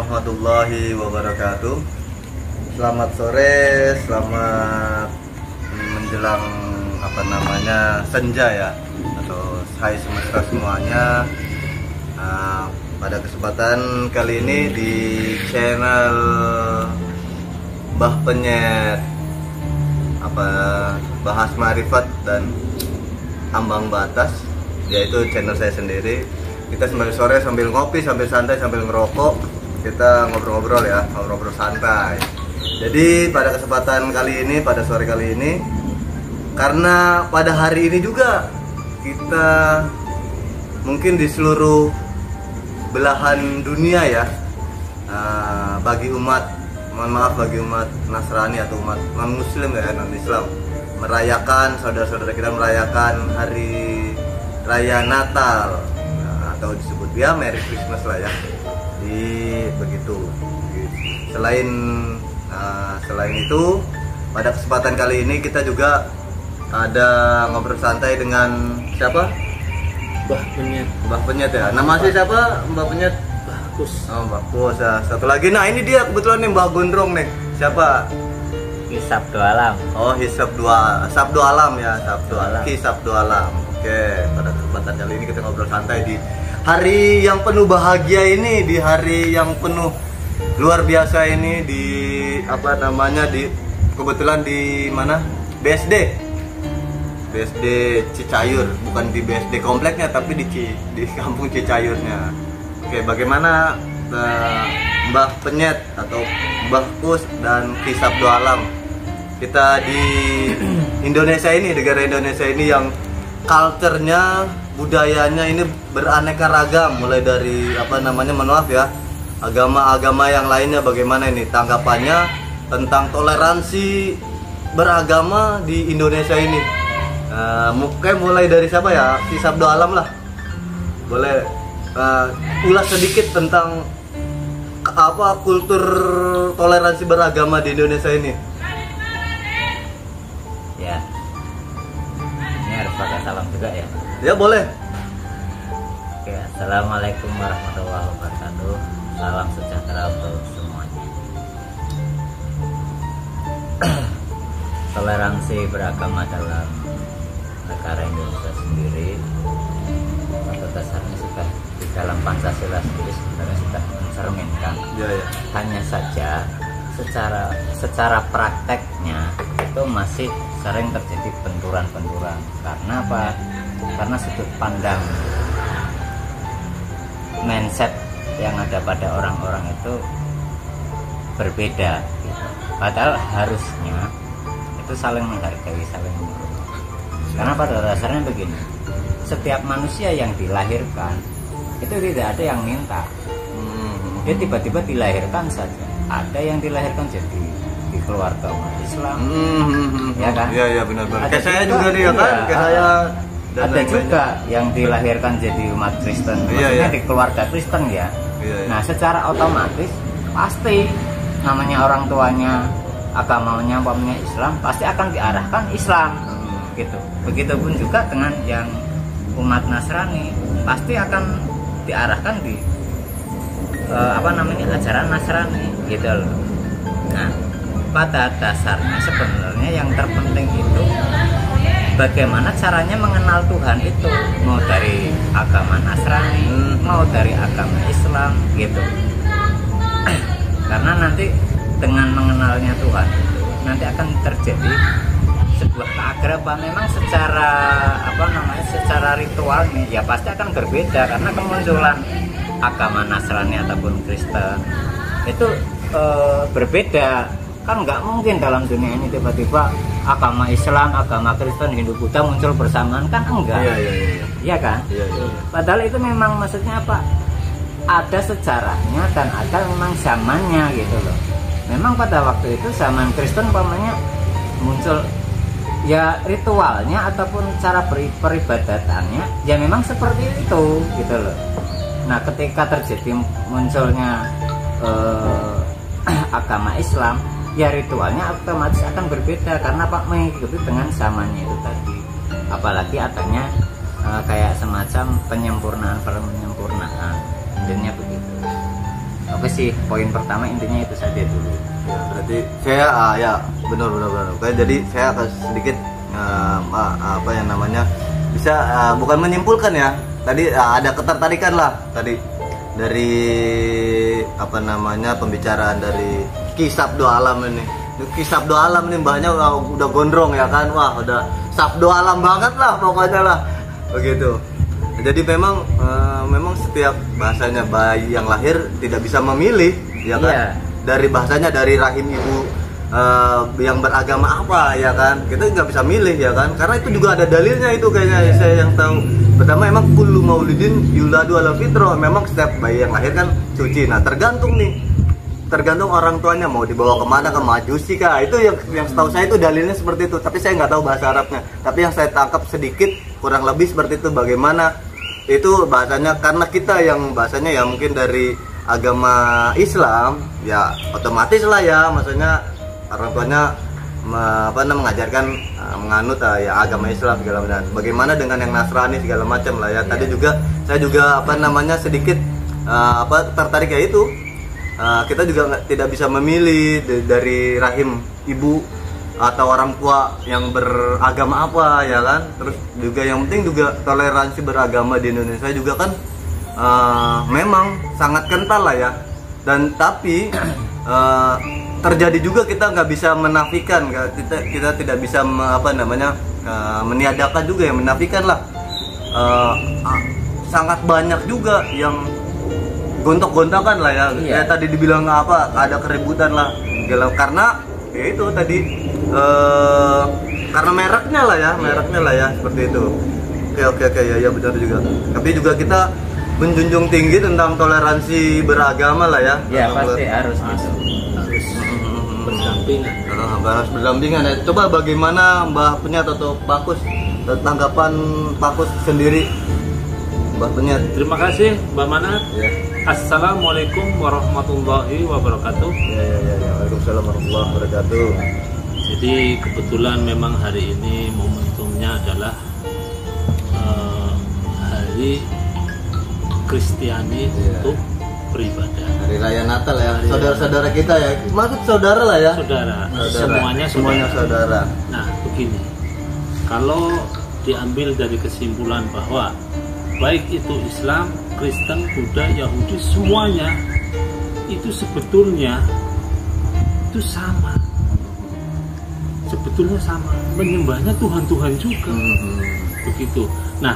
warahmatullahi wabarakatuh. Selamat sore, selamat menjelang senja ya, atau hai semesta semuanya. Pada kesempatan kali ini di channel Mbah Penyet, bahas marifat dan ambang batas, yaitu channel saya sendiri. Kita sambil sore sambil ngopi, sambil santai, sambil ngerokok, kita ngobrol-ngobrol ya, ngobrol santai. Jadi pada kesempatan kali ini, pada sore kali ini, karena pada hari ini juga kita mungkin di seluruh belahan dunia ya, bagi umat, mohon maaf, bagi umat Nasrani atau umat non Muslim ya, non Islam, merayakan, saudara-saudara kita merayakan hari raya Natal, atau disebut ya Merry Christmas lah ya. Begitu. Selain itu, pada kesempatan kali ini kita juga ada ngobrol santai dengan siapa? Mbah Penyet ya. Nama sih siapa? Mbah Penyet? Bagus. Oh, bagus ya. Satu lagi, nah ini dia kebetulan nih Mbah Gondrong nih. Siapa? Sabtu Alam. Oh, Sabtu Alam ya, Sabtu Alam. Oke, pada kesempatan kali ini kita ngobrol santai di hari yang penuh bahagia ini, di hari yang penuh luar biasa ini, di kebetulan di mana? BSD Cicayur, bukan di BSD kompleknya tapi di kampung Cicayurnya. Oke, bagaimana Mbah Penyet atau Mbah Kus dan Sabtu Alam kita di Indonesia ini, negara Indonesia ini yang culture-nya, budayanya ini beraneka ragam, mulai dari mohon maaf ya, agama-agama yang lainnya. Bagaimana ini tanggapannya tentang toleransi beragama di Indonesia ini? Mungkin mulai dari siapa ya, Sabtu Alam lah, boleh ulas sedikit tentang kultur toleransi beragama di Indonesia ini. Ya, ini harus pakai salam juga ya. Ya boleh. Oke, assalamualaikum warahmatullahi wabarakatuh. Salam sejahtera untuk semuanya. Toleransi beragama dalam negara Indonesia sendiri pada dasarnya sudah di dalam Pancasila sendiri sebenarnya sudah mencerminkan. Ya. Hanya saja secara prakteknya itu masih sering terjadi benturan-benturan. Karena apa? Karena sudut pandang mindset yang ada pada orang-orang itu berbeda gitu. Padahal harusnya itu saling menghargai, saling menghormati. Karena pada dasarnya begini, setiap manusia yang dilahirkan itu tidak ada yang minta. Dia tiba-tiba dilahirkan saja. Ada yang dilahirkan jadi di keluarga umat Islam, ya kan? Iya benar. Kayak saya juga nih ya kan, kayak saya. Ada juga yang dilahirkan jadi umat Kristen, maksudnya di keluarga Kristen ya. Nah, secara otomatis pasti namanya orang tuanya agamanya Islam, pasti akan diarahkan Islam, gitu. Begitupun juga dengan yang umat Nasrani, pasti akan diarahkan di ajaran Nasrani, gitu loh. Nah, pada dasarnya sebenarnya yang terpenting itu bagaimana caranya mengenal Tuhan itu, mau dari agama Nasrani, mau dari agama Islam, gitu. Karena nanti dengan mengenalnya Tuhan itu nanti akan terjadi sebuah keakraban. Memang secara ritualnya ya pasti akan berbeda, karena kemunculan agama Nasrani ataupun Kristen itu berbeda. Kan nggak mungkin dalam dunia ini tiba-tiba agama Islam, agama Kristen, Hindu, Buddha muncul bersamaan, kan enggak. Iya kan? Iya. Padahal itu memang maksudnya apa? Ada sejarahnya dan ada memang zamannya gitu loh. Memang pada waktu itu zaman Kristen muncul ya ritualnya ataupun cara peribadatannya ya memang seperti itu gitu loh. Nah, ketika terjadi munculnya agama Islam, ya ritualnya otomatis akan berbeda karena mengikuti dengan zamannya itu tadi. Apalagi adanya kayak semacam penyempurnaan, intinya begitu. Oke sih, poin pertama intinya itu saja dulu. Ya, berarti saya ya benar. Oke, jadi saya akan sedikit apa yang namanya bisa bukan menyimpulkan ya. Tadi ada ketertarikan lah tadi dari apa namanya pembicaraan dari kisah dua alam ini. Kisah dua alam ini banyak udah gondrong ya kan. Wah, udah sabdo alam banget lah pokoknya lah. Begitu. Jadi memang setiap bahasanya bayi yang lahir tidak bisa memilih ya kan. Iya. Dari bahasanya dari rahim ibu yang beragama apa ya kan. Kita nggak bisa milih ya kan. Karena itu juga ada dalilnya itu kayaknya saya yang tahu. Pertama emang kullu maulidin yuladu ala fitrah. Memang setiap bayi yang lahir kan suci. Nah, tergantung orang tuanya mau dibawa kemana, ke majusi kah, itu yang setahu saya itu dalilnya seperti itu, tapi saya nggak tahu bahasa Arabnya, tapi yang saya tangkap sedikit kurang lebih seperti itu. Bagaimana itu bahasanya, karena kita yang bahasanya ya mungkin dari agama Islam ya otomatis lah ya, maksudnya orang tuanya mengajarkan menganut ya agama Islam segala macam. Bagaimana dengan yang Nasrani segala macam lah ya. Tadi juga saya juga sedikit tertarik ya itu. Kita juga tidak bisa memilih dari rahim ibu atau orang tua yang beragama apa ya kan. Terus juga yang penting juga toleransi beragama di Indonesia juga kan memang sangat kental lah ya. Dan tapi terjadi juga kita nggak bisa menafikan, kita tidak bisa meniadakan juga ya, menafikan lah. Sangat banyak juga yang gontok-gontakan lah ya. Iya. Kayak tadi dibilang ada keributan lah karena ya itu tadi karena mereknya lah ya seperti itu. Oke ya benar juga. Tapi juga kita menjunjung tinggi tentang toleransi beragama lah ya. Ya pasti harus berdampingan. Harus berdampingan ya. Coba bagaimana Mbah Penyat atau Pak Kus, tanggapan Pak Kus sendiri, Mbah Penyat? Terima kasih Mbak Manat. Ya. Assalamualaikum warahmatullahi wabarakatuh. Ya. Waalaikumsalam warahmatullahi wabarakatuh. Jadi kebetulan memang hari ini momentumnya adalah hari Kristiani untuk beribadah. Hari Raya Natal ya, saudara-saudara kita ya. Maksud saudara lah ya. Saudara. Semuanya saudara. Nah, begini. Kalau diambil dari kesimpulan bahwa baik itu Islam, Kristen, Buddha, Yahudi, semuanya itu sebetulnya itu sama. Sebetulnya sama, menyembahnya Tuhan-Tuhan juga. Begitu. Nah,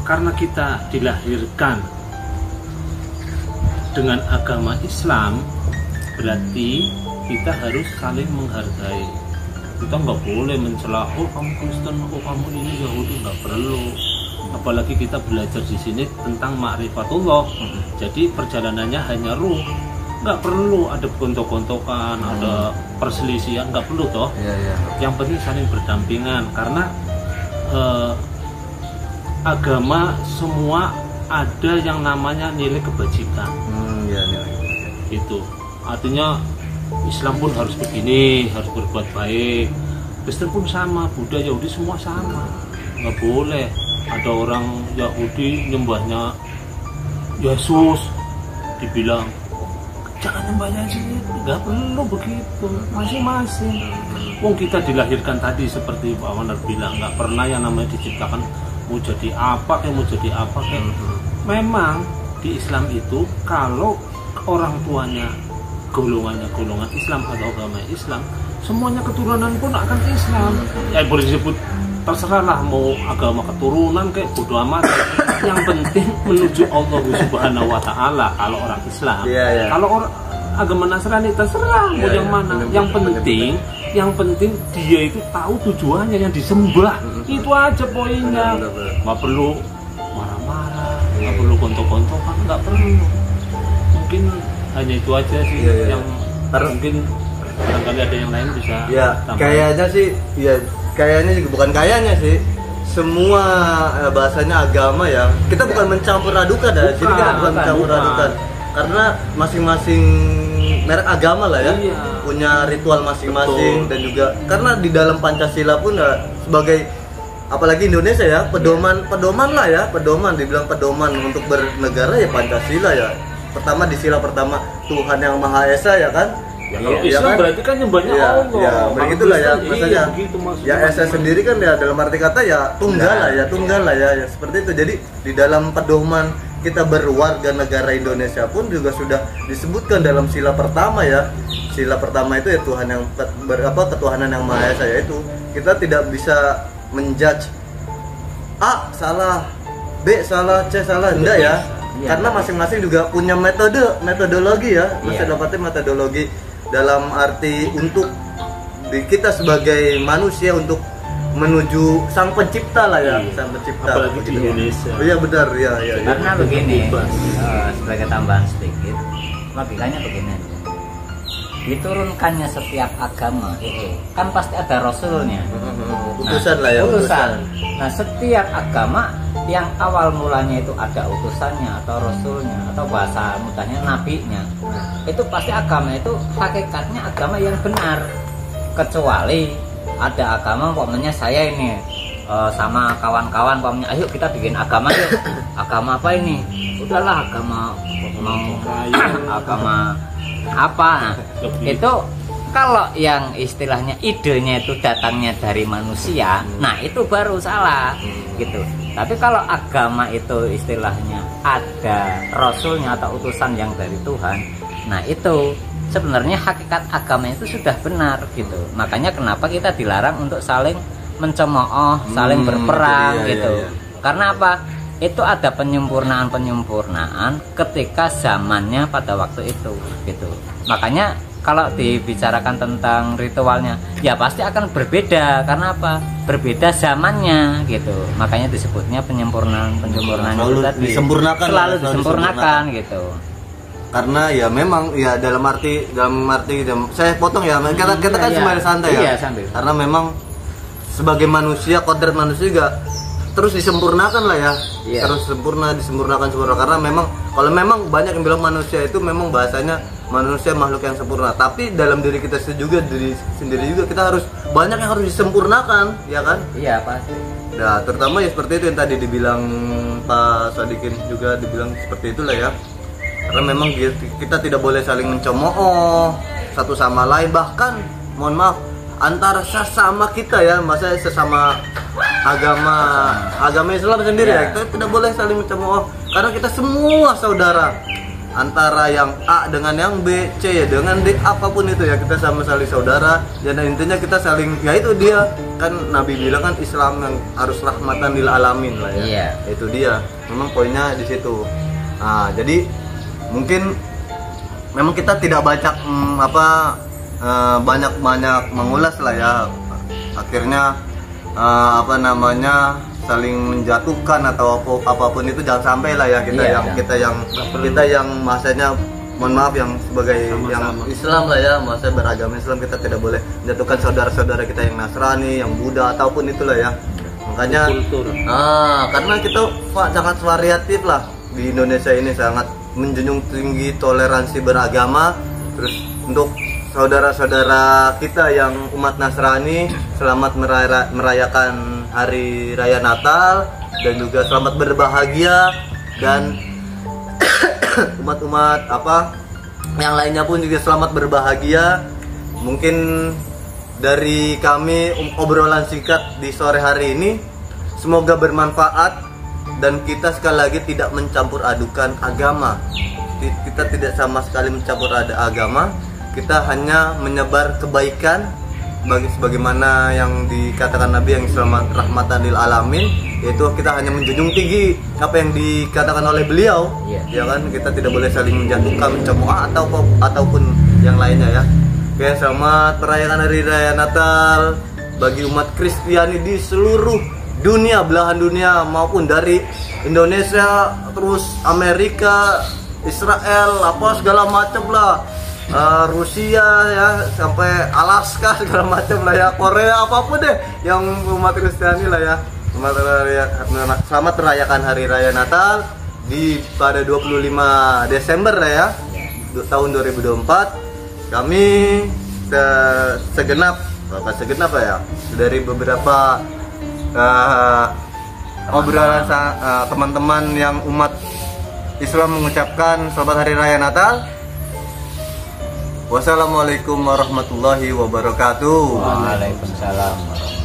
karena kita dilahirkan dengan agama Islam, berarti kita harus saling menghargai. Kita nggak boleh mencela, oh kamu Kristen, oh kamu ini Yahudi, nggak perlu. Apalagi kita belajar di sini tentang ma'rifatullah. Jadi perjalanannya hanya ruh, nggak perlu ada gontok-gontokan, ada perselisihan, nggak perlu toh. Iya. Yang penting saling berdampingan, karena agama semua ada yang namanya nilai kebajikan. Iya. Itu artinya Islam pun harus begini, harus berbuat baik. Kristen pun sama, Buddha, Yahudi semua sama. Nggak boleh ada orang Yahudi nyembahnya Yesus, dibilang jangan nyembah Yesus. Nggak perlu begitu, masing-masing. Wong kita dilahirkan tadi seperti Pak Wanar bilang, nggak pernah yang namanya diciptakan mau jadi apa kayak. Memang di Islam itu kalau orang tuanya golongan Islam atau agama Islam, semuanya keturunan pun akan Islam. Ya boleh disebut terserah lah, mau agama keturunan kayak bodo amat. Yang penting menuju Allah Subhanahu wa taala kalau orang Islam. Iya. Kalau orang agama Nasrani terserah mau yang mana. Yang penting dia itu tahu tujuannya yang disembah. Itu aja poinnya. Nggak perlu marah-marah, nggak perlu gontok-gontokan, nggak perlu. Mungkin hanya itu aja sih yang mungkin barangkali ada yang lain bisa tambah. Kayaknya sih kayaknya juga bukan kayaknya sih, semua bahasanya agama ya, kita bukan mencampur adukan ya, jadi kan bukan mencampur adukan, karena masing-masing merek agama lah ya, punya ritual masing-masing. Dan juga karena di dalam Pancasila pun sebagai, apalagi Indonesia ya, pedoman lah ya, dibilang pedoman untuk bernegara ya Pancasila ya. pertama di sila pertama Tuhan yang Maha Esa ya kan. Ya, kalau Iya Islam kan? berarti kan nyembahnya Ya, Allah. ya Kalau begitulah ya Kristen, maksudnya. iya, begitu maksudnya. Ya Esa sendiri kan ya dalam arti kata ya tunggal lah ya, tunggal lah ya seperti itu. Jadi di dalam pedoman kita berwarga negara Indonesia pun juga sudah disebutkan dalam sila pertama ya. Sila pertama itu ya Tuhan yang ketuhanan yang Maha Esa, yaitu kita tidak bisa menjudge A salah, B salah, C salah, enggak ya. Iya. Karena masing-masing juga punya metodologi ya. Masih Iya. dapatnya metodologi dalam arti untuk kita sebagai manusia untuk menuju sang pencipta lah ya, Iya. sang pencipta. Apalagi di Begitu. Indonesia. Iya benar ya, ya. Karena begini, Bebas. sebagai tambahan sedikit, logikanya begini. Diturunkannya setiap agama itu kan pasti ada rasulnya. Utusan lah ya, Utusan. Nah, setiap agama yang awal mulanya itu ada utusannya atau rasulnya atau bahasa mudahnya nabinya. Itu pasti agama itu hakikatnya agama yang benar. Kecuali ada agama umpamanya saya ini sama kawan-kawan umpamanya ayo kita bikin agama yuk. Agama apa ini? Udahlah agama mau agama apa. Nah, itu kalau yang istilahnya idenya itu datangnya dari manusia, nah itu baru salah gitu. Tapi kalau agama itu istilahnya ada rasulnya atau utusan yang dari Tuhan, nah itu sebenarnya hakikat agama itu sudah benar gitu. Makanya kenapa kita dilarang untuk saling mencemooh, saling berperang iya, gitu. iya. Karena apa? Itu ada penyempurnaan ketika zamannya pada waktu itu gitu. Makanya kalau dibicarakan tentang ritualnya ya pasti akan berbeda. Karena apa? Berbeda zamannya gitu. Makanya disebutnya penyempurnaan Selalu itu tadi disempurnakan selalu lah, selalu disempurnakan gitu. Karena ya memang ya dalam arti saya potong ya, kita kan Iya, sebenarnya santai ya. iya, santai. Karena memang sebagai manusia, kodrat manusia juga terus disempurnakan lah ya. Iya. Terus disempurnakan karena memang kalau memang banyak yang bilang manusia itu memang bahasanya manusia makhluk yang sempurna, tapi dalam diri kita diri sendiri juga kita harus banyak yang harus disempurnakan, ya kan? Iya pasti. Nah, terutama ya seperti itu yang tadi dibilang Pak Sadikin juga dibilang seperti itulah ya. Karena memang kita tidak boleh saling mencemooh satu sama lain, bahkan mohon maaf antara sesama kita ya, maksudnya sesama agama Islam sendiri ya, kita tidak boleh saling mencemooh karena kita semua saudara, antara yang A dengan yang B, C ya dengan D, apapun itu ya kita sama saling saudara. Dan intinya kita saling, ya itu dia kan Nabi bilang kan Islam yang harus rahmatan lil alamin lah ya. Iya. Itu dia, memang poinnya di situ. Nah, jadi mungkin memang kita tidak banyak mengulas lah ya, akhirnya saling menjatuhkan atau apapun itu jangan sampai lah ya kita Iya, kita yang masanya mohon maaf yang sebagai Sama-sama. yang Islam lah ya, masa beragama Islam kita tidak boleh menjatuhkan saudara-saudara kita yang Nasrani, yang Buddha ataupun itulah ya. Makanya Kultur. karena kita sangat variatif lah di Indonesia ini, sangat menjunjung tinggi toleransi beragama. Terus untuk saudara-saudara kita yang umat Nasrani, selamat merayakan Hari Raya Natal dan juga selamat berbahagia. Dan umat-umat yang lainnya pun juga selamat berbahagia. Mungkin dari kami obrolan singkat di sore hari ini semoga bermanfaat, dan kita sekali lagi tidak mencampur adukan agama. Kita tidak sama sekali mencampur agama. Kita hanya menyebar kebaikan sebagaimana yang dikatakan Nabi yang selamat rahmatan lil alamin, yaitu kita hanya menjunjung tinggi apa yang dikatakan oleh beliau. Ya kan, kita tidak boleh saling menjatuhkan, mencemooh ataupun yang lainnya ya. Oke, selamat merayakan Hari Raya Natal bagi umat Kristiani di seluruh dunia, belahan dunia, maupun dari Indonesia, terus Amerika, Israel, segala macam lah. Rusia ya, sampai Alaska segala macam lah ya, Korea, apapun deh yang umat Kristiani lah ya. Selamat merayakan Hari Raya Natal pada 25 Desember lah ya, tahun 2024. Kami segenap ya dari beberapa obrolan teman-teman yang umat Islam mengucapkan selamat hari raya Natal. Wassalamualaikum warahmatullahi wabarakatuh. Waalaikumsalam warahmatullahi wabarakatuh.